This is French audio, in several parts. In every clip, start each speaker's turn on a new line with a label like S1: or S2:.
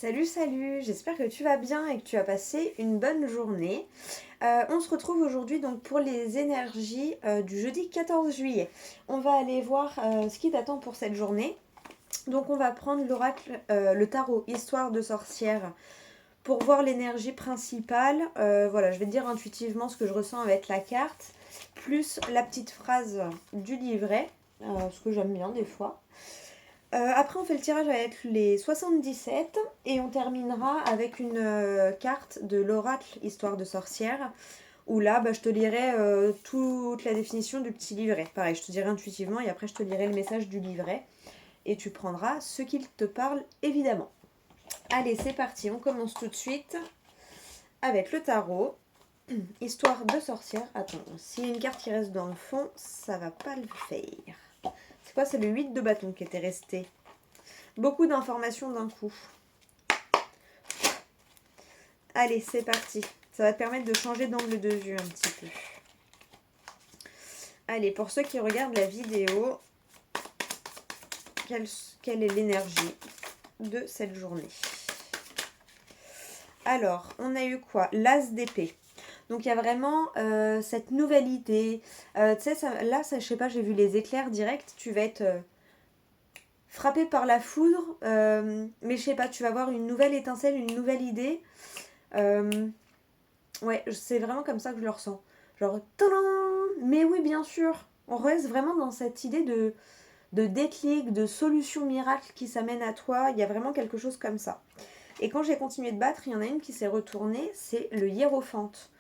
S1: Salut, salut, j'espère que tu vas bien et que tu as passé une bonne journée. On se retrouve aujourd'hui donc pour les énergies du jeudi 14 juillet. On va aller voir ce qui t'attend pour cette journée. Donc on va prendre l'oracle, le tarot Histoire de sorcière pour voir l'énergie principale. Voilà, je vais te dire intuitivement ce que je ressens avec la carte, plus la petite phrase du livret, ce que j'aime bien des fois. Après, on fait le tirage avec les 77 et on terminera avec une carte de l'oracle Histoire de sorcière où là, je te lirai toute la définition du petit livret. Pareil, je te dirai intuitivement et après, je te lirai le message du livret et tu prendras ce qu'il te parle évidemment. Allez, c'est parti, on commence tout de suite avec le tarot. Histoire de sorcière. Attends, s'il y a une carte qui reste dans le fond, ça va pas le faire. C'est quoi? C'est le 8 de bâton qui était resté. Beaucoup d'informations d'un coup. Allez, c'est parti. Ça va te permettre de changer d'angle de vue un petit peu. Allez, pour ceux qui regardent la vidéo, quelle est l'énergie de cette journée? Alors, on a eu quoi? L'as d'épée. Donc, il y a vraiment cette nouvelle idée. Tu sais, là, je sais pas, j'ai vu les éclairs directs. Tu vas être frappé par la foudre. Mais je sais pas, tu vas avoir une nouvelle étincelle, une nouvelle idée. Ouais, c'est vraiment comme ça que je le ressens. Genre, tadam! Mais oui, bien sûr. On reste vraiment dans cette idée de déclic, de solution miracle qui s'amène à toi. Il y a vraiment quelque chose comme ça. Et quand j'ai continué de battre, il y en a une qui s'est retournée, c'est le hiérophante.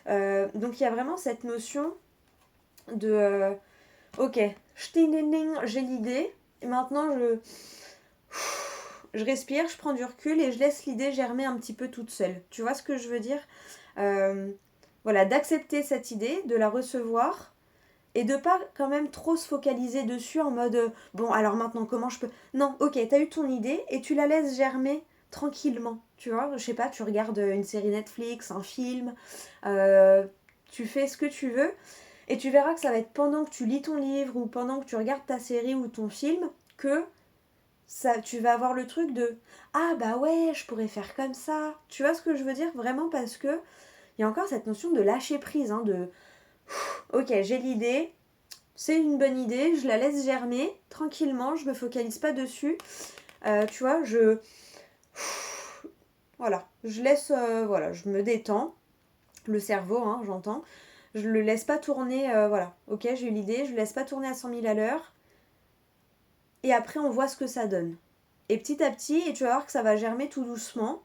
S1: Donc il y a vraiment cette notion de ok, j'ai l'idée, et maintenant je respire, je prends du recul et je laisse l'idée germer un petit peu toute seule. Tu vois ce que je veux dire? Voilà, d'accepter cette idée, de la recevoir et de pas quand même trop se focaliser dessus en mode bon alors maintenant comment je peux. Non, ok, t'as eu ton idée et tu la laisses germer tranquillement. Tu vois, je sais pas, tu regardes une série Netflix, un film, tu fais ce que tu veux et tu verras que ça va être pendant que tu lis ton livre ou pendant que tu regardes ta série ou ton film que ça, tu vas avoir le truc de ah bah ouais, je pourrais faire comme ça. Tu vois ce que je veux dire? Vraiment parce que il y a encore cette notion de lâcher prise, hein, de ok, j'ai l'idée, c'est une bonne idée, je la laisse germer tranquillement, je me focalise pas dessus. Tu vois, voilà, je laisse, voilà, je me détends, le cerveau, hein, j'entends. Je le laisse pas tourner, voilà, ok, j'ai eu l'idée, je le laisse pas tourner à 100 000 à l'heure. Et après, on voit ce que ça donne. Et petit à petit, et tu vas voir que ça va germer tout doucement.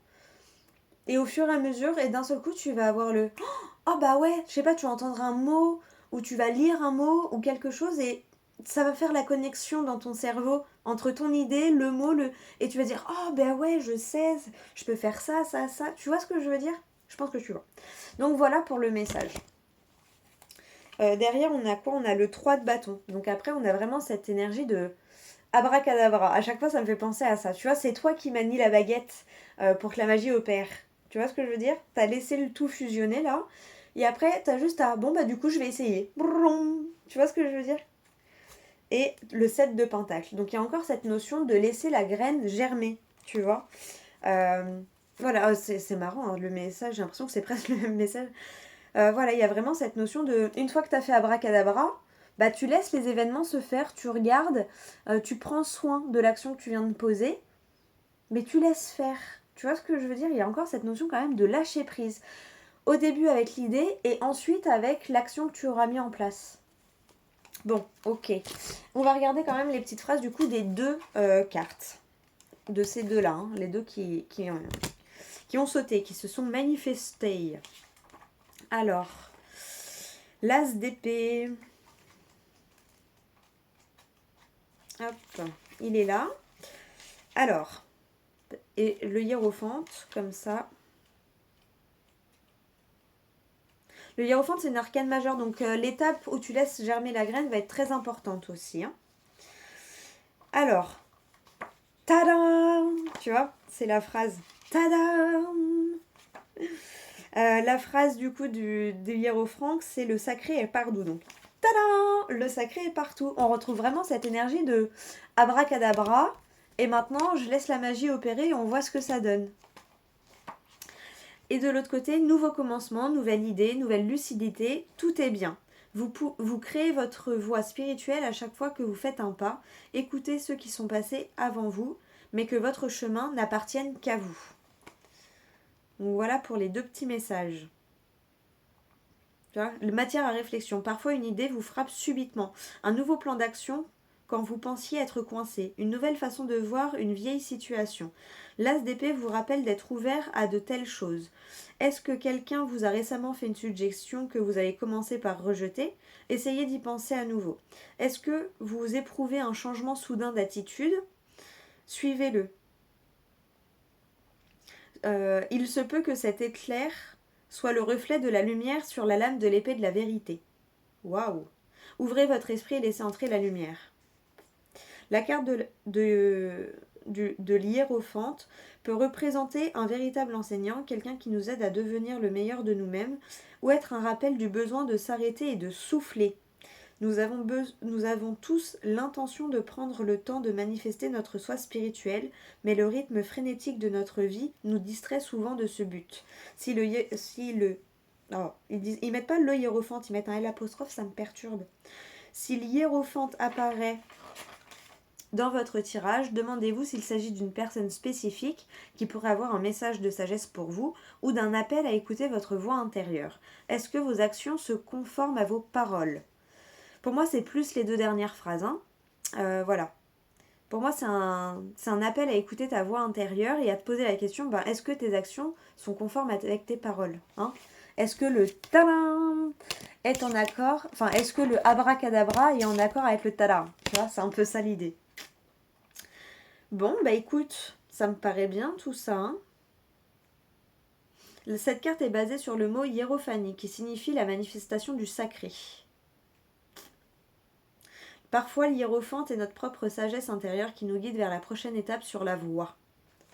S1: Et au fur et à mesure, et d'un seul coup, tu vas avoir le oh bah ouais, je sais pas, tu vas entendre un mot, ou tu vas lire un mot, ou quelque chose, et ça va faire la connexion dans ton cerveau entre ton idée, le mot, et tu vas dire oh bah ouais, je sais, je peux faire ça, ça, ça. Tu vois ce que je veux dire? Je pense que tu vois. Donc voilà pour le message. Derrière, on a quoi? On a le 3 de bâton. Donc après, on a vraiment cette énergie de abracadabra. À chaque fois, ça me fait penser à ça. Tu vois, c'est toi qui manies la baguette pour que la magie opère. Tu vois ce que je veux dire? T'as laissé le tout fusionner là. Et après, t'as juste à bon, du coup, je vais essayer. Brum. Tu vois ce que je veux dire? Et le 7 de pentacle. Donc il y a encore cette notion de laisser la graine germer. Tu vois? Voilà, c'est marrant hein, le message. J'ai l'impression que c'est presque le même message. Voilà, il y a vraiment cette notion de une fois que tu as fait abracadabra, tu laisses les événements se faire, tu regardes, tu prends soin de l'action que tu viens de poser, mais tu laisses faire. Tu vois ce que je veux dire? Il y a encore cette notion quand même de lâcher prise. Au début avec l'idée et ensuite avec l'action que tu auras mis en place. Bon, ok. On va regarder quand même les petites phrases du coup des deux cartes. De ces deux-là, hein, les deux qui ont sauté, qui se sont manifestés. Alors, l'as d'épée. Hop, il est là. Alors, et le hiérophante, comme ça. Le hiérophante, c'est une arcane majeure, donc l'étape où tu laisses germer la graine va être très importante aussi. Hein. Alors, tadam! Tu vois, c'est la phrase. Tadam! La phrase du coup du hiérophante, c'est le sacré est partout. Donc, tadam! Le sacré est partout. On retrouve vraiment cette énergie de abracadabra. Et maintenant, je laisse la magie opérer et on voit ce que ça donne. Et de l'autre côté, nouveau commencement, nouvelle idée, nouvelle lucidité, tout est bien. Vous créez votre voie spirituelle à chaque fois que vous faites un pas. Écoutez ceux qui sont passés avant vous, mais que votre chemin n'appartienne qu'à vous. Donc voilà pour les 2 petits messages. Tu vois, matière à réflexion. Parfois, une idée vous frappe subitement. Un nouveau plan d'action quand vous pensiez être coincé. Une nouvelle façon de voir une vieille situation. L'as d'épée vous rappelle d'être ouvert à de telles choses. Est-ce que quelqu'un vous a récemment fait une suggestion que vous avez commencé par rejeter? Essayez d'y penser à nouveau. Est-ce que vous éprouvez un changement soudain d'attitude? Suivez-le. Il se peut que cet éclair soit le reflet de la lumière sur la lame de l'épée de la vérité. Waouh! Ouvrez votre esprit et laissez entrer la lumière. La carte de l'hiérophante peut représenter un véritable enseignant, quelqu'un qui nous aide à devenir le meilleur de nous-mêmes, ou être un rappel du besoin de s'arrêter et de souffler. Nous avons tous l'intention de prendre le temps de manifester notre soi spirituel, mais le rythme frénétique de notre vie nous distrait souvent de ce but. Ils mettent pas le hiérophante, ils mettent un L apostrophe, ça me perturbe. Si l'hiérophante apparaît dans votre tirage, demandez-vous s'il s'agit d'une personne spécifique qui pourrait avoir un message de sagesse pour vous ou d'un appel à écouter votre voix intérieure. Est-ce que vos actions se conforment à vos paroles? Pour moi, c'est plus les 2 dernières phrases. Voilà. Pour moi, c'est un appel à écouter ta voix intérieure et à te poser la question, est-ce que tes actions sont conformes avec tes paroles, Est-ce que le tadam est en accord, est-ce que le abracadabra est en accord avec le tadam? Tu vois, c'est un peu ça l'idée. Bon, écoute, ça me paraît bien tout ça. Cette carte est basée sur le mot hiérophanie, qui signifie la manifestation du sacré. Parfois, l'hiérophante est notre propre sagesse intérieure qui nous guide vers la prochaine étape sur la voie.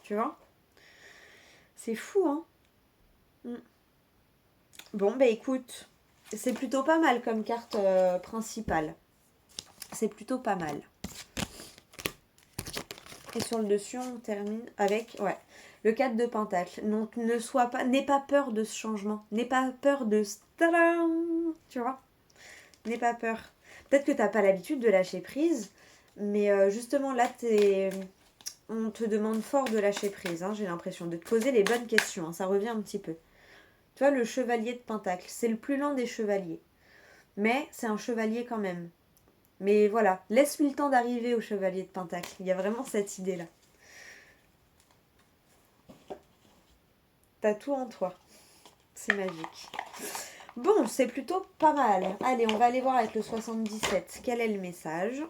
S1: Tu vois? C'est fou, Bon, écoute, c'est plutôt pas mal comme carte principale. C'est plutôt pas mal. Et sur le dessus, on termine avec le 4 de Pentacle. Donc, n'aie pas peur de ce changement. N'aie pas peur de... Tadam, tu vois? N'aie pas peur. Peut-être que tu n'as pas l'habitude de lâcher prise, mais justement là, on te demande fort de lâcher prise, j'ai l'impression, de te poser les bonnes questions, ça revient un petit peu. Tu vois, le chevalier de Pentacle, c'est le plus lent des chevaliers, mais c'est un chevalier quand même. Mais voilà, laisse-lui le temps d'arriver au chevalier de Pentacle, il y a vraiment cette idée-là. T'as tout en toi, c'est magique. Bon, c'est plutôt pas mal. Allez, on va aller voir avec le 77. Quel est le message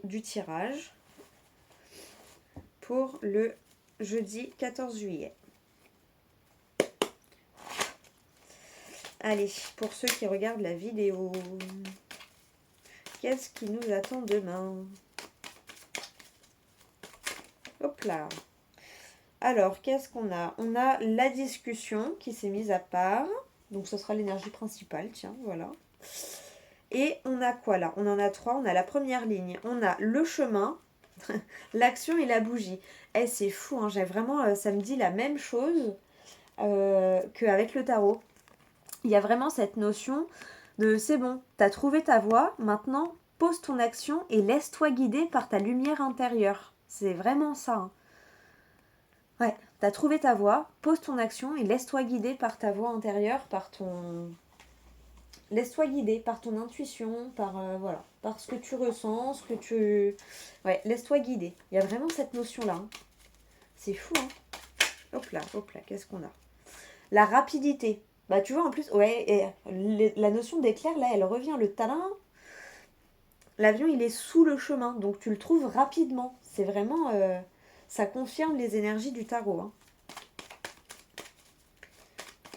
S1: du tirage pour le jeudi 14 juillet? Allez, pour ceux qui regardent la vidéo, qu'est-ce qui nous attend demain? Hop là. Alors, qu'est-ce qu'on a? On a la discussion qui s'est mise à part. Donc, ce sera l'énergie principale, tiens, voilà. Et on a quoi là? On en a 3. On a la première ligne. On a le chemin, l'action et la bougie. C'est fou, j'ai vraiment... ça me dit la même chose qu'avec le tarot. Il y a vraiment cette notion de c'est bon, t'as trouvé ta voie, maintenant pose ton action et laisse-toi guider par ta lumière intérieure. C'est vraiment ça. Ouais, t'as trouvé ta voie, pose ton action et laisse-toi guider par ta voix intérieure, laisse-toi guider par ton intuition, par ce que tu ressens, ce que tu... Ouais, laisse-toi guider. Il y a vraiment cette notion-là. C'est fou, Hop là, qu'est-ce qu'on a? La rapidité. Tu vois, en plus, la notion d'éclair, là, elle revient. Le talent, l'avion, il est sous le chemin, donc tu le trouves rapidement. C'est vraiment... ça confirme les énergies du tarot.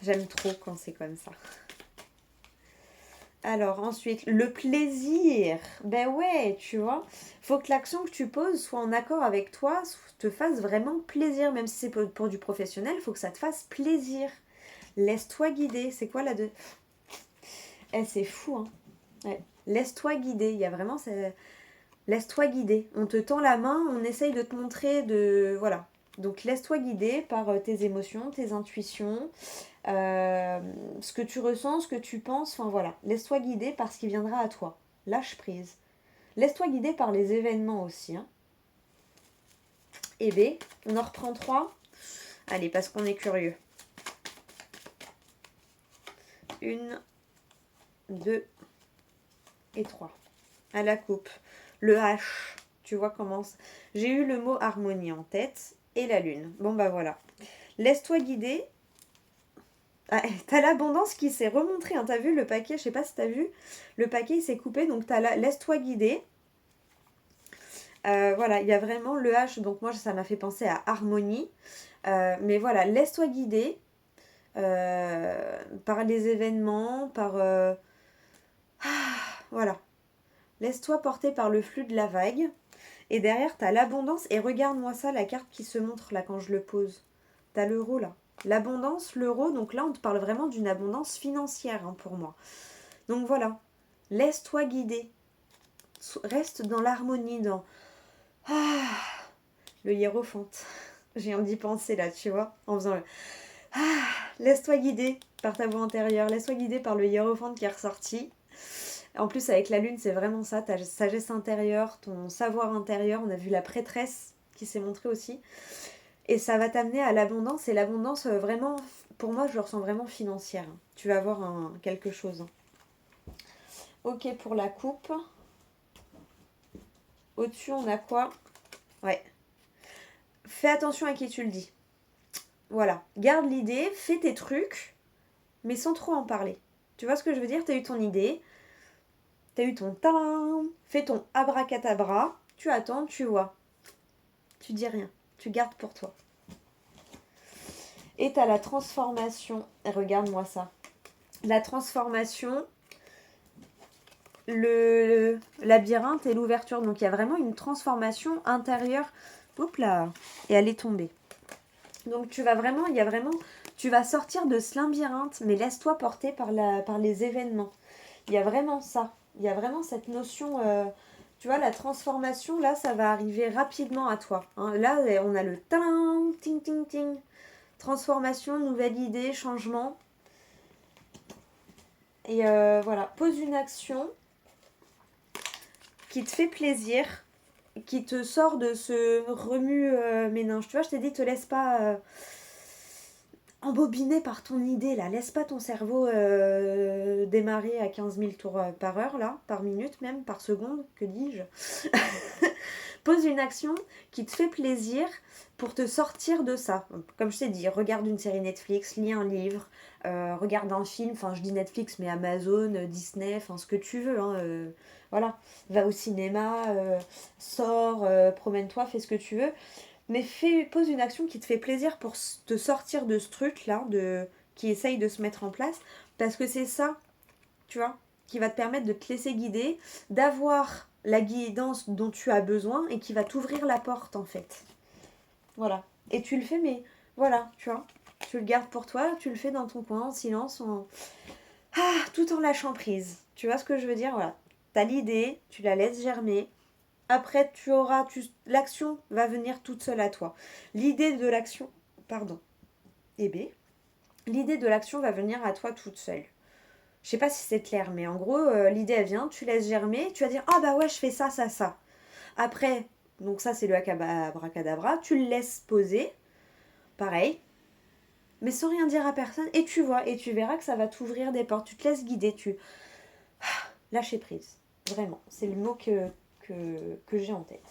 S1: J'aime trop quand c'est comme ça. Alors, ensuite, le plaisir. Ouais, tu vois. Faut que l'action que tu poses soit en accord avec toi, te fasse vraiment plaisir. Même si c'est pour du professionnel, faut que ça te fasse plaisir. Laisse-toi guider. C'est quoi là de... c'est fou, Ouais. Laisse-toi guider. Il y a vraiment... Laisse-toi guider. On te tend la main, on essaye de te montrer de... Voilà. Donc laisse-toi guider par tes émotions, tes intuitions, ce que tu ressens, ce que tu penses, enfin voilà. Laisse-toi guider par ce qui viendra à toi. Lâche prise. Laisse-toi guider par les événements aussi. Hein. Et B, on en reprend 3. Allez, parce qu'on est curieux. 1, 2 et 3. À la coupe. Le H, tu vois comment... J'ai eu le mot harmonie en tête et la lune. Bon bah voilà. Laisse-toi guider. Ah, t'as l'abondance qui s'est remontrée. Hein. T'as vu le paquet, je sais pas si t'as vu. Le paquet il s'est coupé, donc laisse-toi guider. Voilà, il y a vraiment le H, donc moi ça m'a fait penser à harmonie. Mais voilà, laisse-toi guider par les événements, par... voilà. Laisse-toi porter par le flux de la vague. Et derrière, tu as l'abondance. Et regarde-moi ça, la carte qui se montre là quand je le pose. Tu as l'euro là. L'abondance, l'euro. Donc là, on te parle vraiment d'une abondance financière hein, pour moi. Donc voilà. Laisse-toi guider. Reste dans l'harmonie, dans... Ah, le hiérophante. J'ai envie d'y penser là, tu vois. En faisant le... Ah, laisse-toi guider par ta voix intérieure. Laisse-toi guider par le hiérophante qui est ressorti. En plus, avec la lune, c'est vraiment ça, ta sagesse intérieure, ton savoir intérieur. On a vu la prêtresse qui s'est montrée aussi. Et ça va t'amener à l'abondance. Et l'abondance, vraiment, pour moi, je le ressens vraiment financière. Tu vas avoir quelque chose. Ok, pour la coupe. Au-dessus, on a quoi? Ouais. Fais attention à qui tu le dis. Voilà. Garde l'idée, fais tes trucs, mais sans trop en parler. Tu vois ce que je veux dire? T'as eu ton idée. T'as eu ton talent, fais ton abracadabra, tu attends, tu vois. Tu dis rien, tu gardes pour toi. Et t'as la transformation, regarde-moi ça. La transformation, le labyrinthe et l'ouverture. Donc il y a vraiment une transformation intérieure. Oups là, et elle est tombée. Donc tu vas vraiment, tu vas sortir de ce labyrinthe, mais laisse-toi porter par les événements. Il y a vraiment ça. Il y a vraiment cette notion, tu vois, la transformation, là, ça va arriver rapidement à toi. Hein. Là, on a le ting, ting, ting, ting. Transformation, nouvelle idée, changement. Et voilà, pose une action qui te fait plaisir, qui te sort de ce remue-ménage. Tu vois, je t'ai dit, te laisse pas... embobiné par ton idée là, laisse pas ton cerveau démarrer à 15 000 tours par heure là, par minute même, par seconde, que dis-je. Pose une action qui te fait plaisir pour te sortir de ça. Comme je t'ai dit, regarde une série Netflix, lis un livre, regarde un film, enfin je dis Netflix mais Amazon, Disney, enfin ce que tu veux, hein, voilà. Va au cinéma, sors, promène-toi, fais ce que tu veux. Mais pose une action qui te fait plaisir pour te sortir de ce truc-là, qui essaye de se mettre en place. Parce que c'est ça, tu vois, qui va te permettre de te laisser guider, d'avoir la guidance dont tu as besoin et qui va t'ouvrir la porte, en fait. Voilà. Et tu le fais, mais voilà, tu vois. Tu le gardes pour toi, tu le fais dans ton coin, en silence, tout en lâchant prise. Tu vois ce que je veux dire? Voilà. T'as l'idée, tu la laisses germer. Après, l'action va venir toute seule à toi. L'idée de l'action, pardon, et B, l'idée de l'action va venir à toi toute seule. Je sais pas si c'est clair, mais en gros, l'idée elle vient, tu laisses germer, tu vas dire ah bah ouais, je fais ça, ça, ça. Après, donc ça c'est le abracadabra, tu le laisses poser, pareil, mais sans rien dire à personne, et tu vois, et tu verras que ça va t'ouvrir des portes. Tu te laisses guider, lâcher prise, vraiment, c'est le mot que j'ai en tête.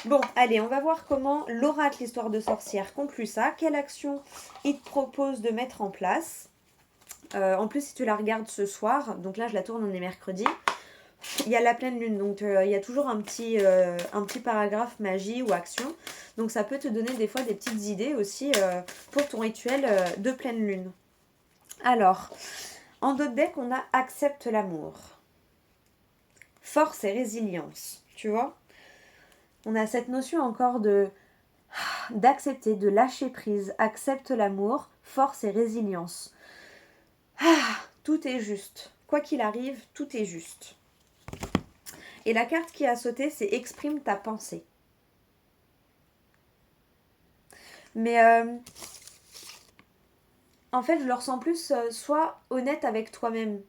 S1: Bon, allez, on va voir comment l'oracle, l'histoire de sorcière, conclut ça. Quelle action il te propose de mettre en place. En plus, si tu la regardes ce soir, donc là, je la tourne, on est mercredi, il y a la pleine lune. Donc, il y a toujours un petit paragraphe magie ou action. Donc, ça peut te donner des fois des petites idées aussi pour ton rituel de pleine lune. Alors, en d'autres decks, on a accepte l'amour. Force et résilience, tu vois. On a cette notion encore d'accepter, de lâcher prise, accepte l'amour, force et résilience. Tout est juste. Quoi qu'il arrive, tout est juste. Et la carte qui a sauté, c'est exprime ta pensée. Mais en fait, je le ressens plus, sois honnête avec toi-même.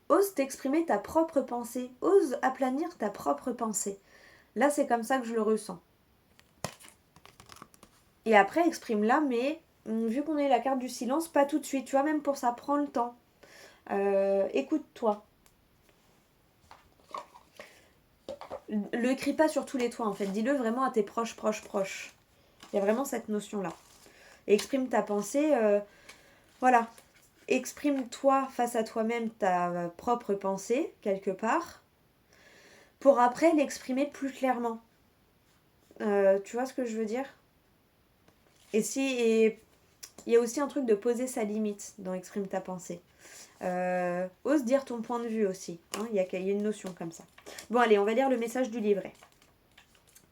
S1: Ose t'exprimer ta propre pensée. Ose aplanir ta propre pensée. Là, c'est comme ça que je le ressens. Et après, exprime-la, mais vu qu'on a eu la carte du silence, pas tout de suite. Tu vois, même pour ça, prends le temps. Écoute-toi. Le écris pas sur tous les toits, en fait. Dis-le vraiment à tes proches. Il y a vraiment cette notion-là. Et exprime ta pensée. Voilà. Exprime-toi face à toi-même ta propre pensée, quelque part, pour après l'exprimer plus clairement. Tu vois ce que je veux dire? Et il y a aussi un truc de poser sa limite dans exprime ta pensée. Ose dire ton point de vue aussi. Hein, il y a une notion comme ça. Bon, allez, on va lire le message du livret.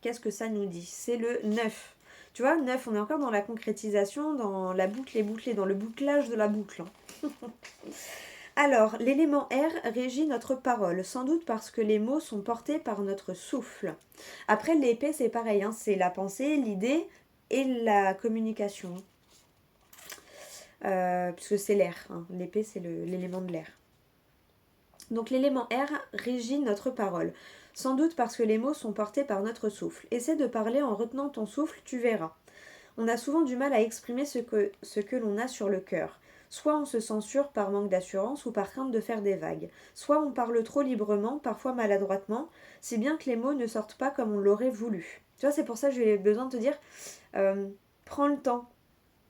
S1: Qu'est-ce que ça nous dit? C'est le 9. Tu vois, 9, on est encore dans la concrétisation, dans la boucle est bouclée, dans le bouclage de la boucle. Alors, l'élément R régit notre parole, sans doute parce que les mots sont portés par notre souffle. Après, l'épée, c'est pareil, hein, c'est la pensée, l'idée et la communication. Puisque c'est l'air, hein. L'épée, c'est l'élément de l'air. Donc, l'élément R régit notre parole, sans doute parce que les mots sont portés par notre souffle. Essaie de parler en retenant ton souffle, tu verras. On a souvent du mal à exprimer ce que l'on a sur le cœur. Soit on se censure par manque d'assurance ou par crainte de faire des vagues. Soit on parle trop librement, parfois maladroitement, si bien que les mots ne sortent pas comme on l'aurait voulu. Tu vois, c'est pour ça que j'ai besoin de te dire, prends le temps,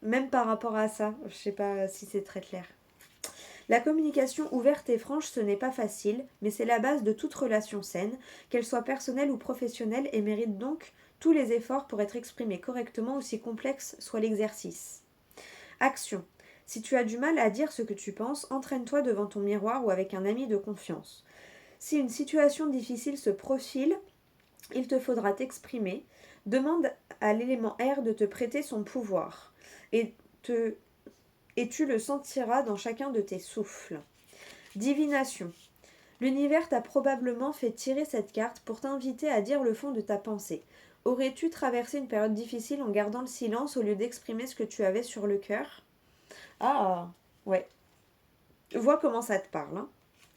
S1: même par rapport à ça. Je sais pas si c'est très clair. La communication ouverte et franche, ce n'est pas facile, mais c'est la base de toute relation saine, qu'elle soit personnelle ou professionnelle, et mérite donc tous les efforts pour être exprimée correctement, aussi complexe soit l'exercice. Action. Si tu as du mal à dire ce que tu penses, entraîne-toi devant ton miroir ou avec un ami de confiance. Si une situation difficile se profile, il te faudra t'exprimer. Demande à l'élément R de te prêter son pouvoir et tu le sentiras dans chacun de tes souffles. Divination. L'univers t'a probablement fait tirer cette carte pour t'inviter à dire le fond de ta pensée. Aurais-tu traversé une période difficile en gardant le silence au lieu d'exprimer ce que tu avais sur le cœur? Ah, ouais. Vois comment ça te parle. Hein.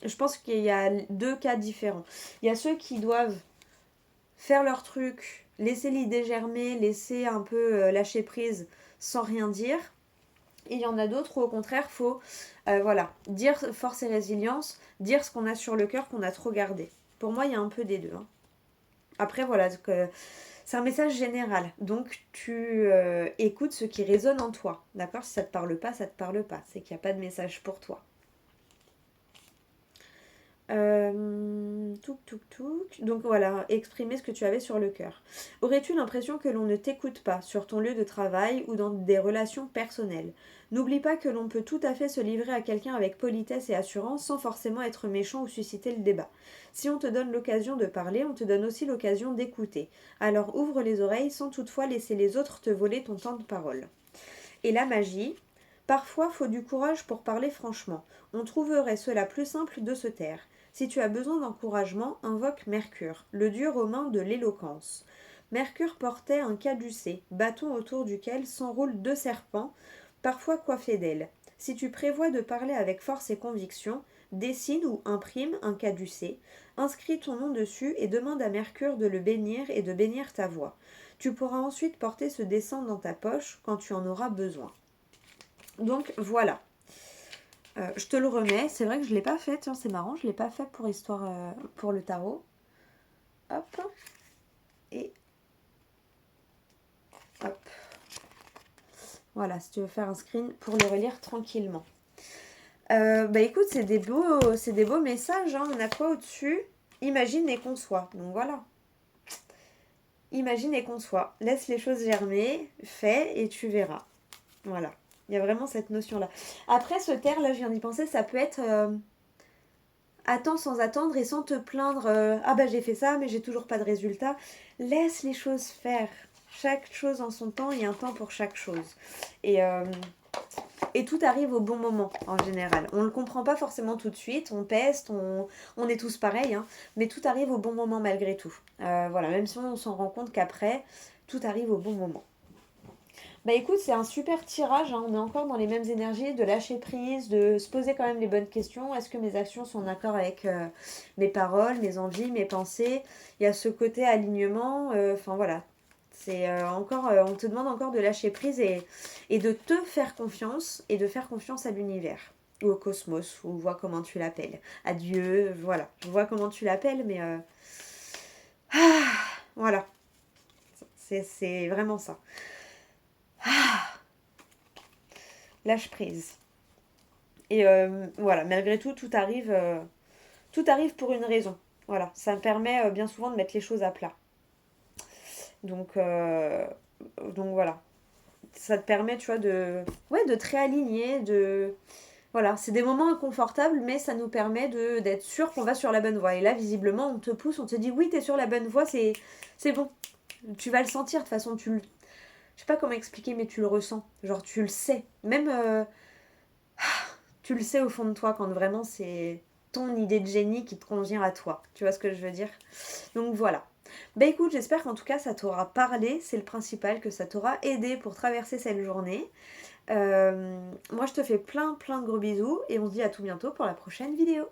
S1: Je pense qu'il y a deux cas différents. Il y a ceux qui doivent faire leur truc, laisser l'idée germer, laisser un peu lâcher prise sans rien dire. Et il y en a d'autres où au contraire, faut dire force et résilience, dire ce qu'on a sur le cœur, qu'on a trop gardé. Pour moi, il y a un peu des deux. Hein. Après, voilà, c'est un message général. Donc, tu écoutes ce qui résonne en toi. D'accord? Si ça te parle pas, ça te parle pas. C'est qu'il n'y a pas de message pour toi. Donc voilà, exprimer ce que tu avais sur le cœur. Aurais-tu l'impression que l'on ne t'écoute pas sur ton lieu de travail ou dans des relations personnelles? N'oublie pas que l'on peut tout à fait se livrer à quelqu'un avec politesse et assurance sans forcément être méchant ou susciter le débat. Si on te donne l'occasion de parler, on te donne aussi l'occasion d'écouter. Alors ouvre les oreilles sans toutefois laisser les autres te voler ton temps de parole. Et la magie, parfois faut du courage pour parler franchement. On trouverait cela plus simple de se taire. Si tu as besoin d'encouragement, invoque Mercure, le dieu romain de l'éloquence. Mercure portait un caducée, bâton autour duquel s'enroulent deux serpents, parfois coiffés d'ailes. Si tu prévois de parler avec force et conviction, dessine ou imprime un caducée, inscris ton nom dessus et demande à Mercure de le bénir et de bénir ta voix. Tu pourras ensuite porter ce dessin dans ta poche quand tu en auras besoin. Donc voilà. Je te le remets. C'est vrai que je ne l'ai pas fait. Tiens, c'est marrant. Je ne l'ai pas fait pour le tarot. Hop. Et hop. Voilà, si tu veux faire un screen pour le relire tranquillement. Écoute, c'est des beaux messages. Hein. On a quoi au-dessus? Imagine et conçois. Donc voilà. Imagine et conçois. Laisse les choses germer. Fais et tu verras. Voilà. Il y a vraiment cette notion-là. Après, ce taire, là, je viens d'y penser, ça peut être attends sans attendre et sans te plaindre. J'ai fait ça, mais j'ai toujours pas de résultat. Laisse les choses faire. Chaque chose en son temps, il y a un temps pour chaque chose. Et Et tout arrive au bon moment, en général. On ne le comprend pas forcément tout de suite, on peste, on est tous pareils, hein, mais tout arrive au bon moment malgré tout. Voilà, même si on s'en rend compte qu'après, tout arrive au bon moment. Bah écoute, c'est un super tirage, hein. On est encore dans les mêmes énergies, de lâcher prise, de se poser quand même les bonnes questions. Est-ce que mes actions sont en accord avec mes paroles, mes envies, mes pensées? Il y a ce côté alignement, enfin voilà. C'est encore, on te demande encore de lâcher prise et de te faire confiance et de faire confiance à l'univers ou au cosmos, ou vois comment tu l'appelles, à Dieu, voilà. Je vois comment tu l'appelles, mais voilà, c'est vraiment ça. Lâche prise. Et voilà, malgré tout, tout arrive pour une raison. Voilà, ça me permet bien souvent de mettre les choses à plat. Donc, euh, donc voilà, ça te permet, tu vois, ouais, de te réaligner, voilà, c'est des moments inconfortables, mais ça nous permet d'être sûr qu'on va sur la bonne voie. Et là, visiblement, on te pousse, on te dit, oui, t'es sur la bonne voie, c'est bon. Tu vas le sentir, de toute façon, je sais pas comment expliquer, mais tu le ressens. Genre, tu le sais. Même, tu le sais au fond de toi quand vraiment c'est ton idée de génie qui te convient à toi. Tu vois ce que je veux dire? Donc voilà. Bah écoute, j'espère qu'en tout cas ça t'aura parlé, c'est le principal, que ça t'aura aidé pour traverser cette journée. Moi je te fais plein de gros bisous et on se dit à tout bientôt pour la prochaine vidéo.